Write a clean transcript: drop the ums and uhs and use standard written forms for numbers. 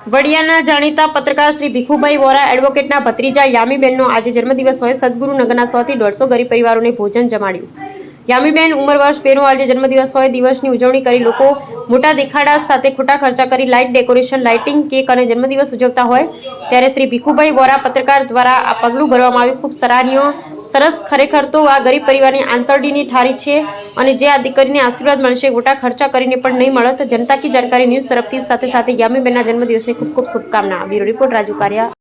વડિયાના જાણીતા પત્રકાર શ્રી ભીખુભાઈ વોરા એડવોકેટના ભત્રીજા યામીબેનનો આજે જન્મદિવસ હોય સદગુરુનગરના 100 થી 150 ગરીબ પરિવારોને ભોજન જમાડ્યું। યામીબેન ઉંમર વર્ષ 2નો આજે જન્મદિવસ હોય દિવસની ઉજવણી કરી લોકો મોટા દેખાડા સાથે ખોટા ખર્ચા કરી લાઇટ ડેકોરેશન લાઇટિંગ કેક અને જન્મદિવસ ઉજવતા હોય ત્યારે શ્રી ભીખુભાઈ વોરા પત્રકાર દ્વારા આ પગલું ભરવામાં આવ્યું। ખૂબ સરાહનીય સરસ ખરેખર તો આ ગરીબ પરિવારની આંતરડીની ઠારી છે અને જે આ દીકરીને આશીર્વાદ મળશે ખોટા ખર્ચા કરીને પણ નહીં મળત। જનતા કી જાણકારી ન્યૂઝ તરફથી સાથે સાથે યામીબેનના જન્મદિવસની ખૂબ ખૂબ શુભકામના। બ્યુરો રિપોર્ટ રાજુ કારિયા।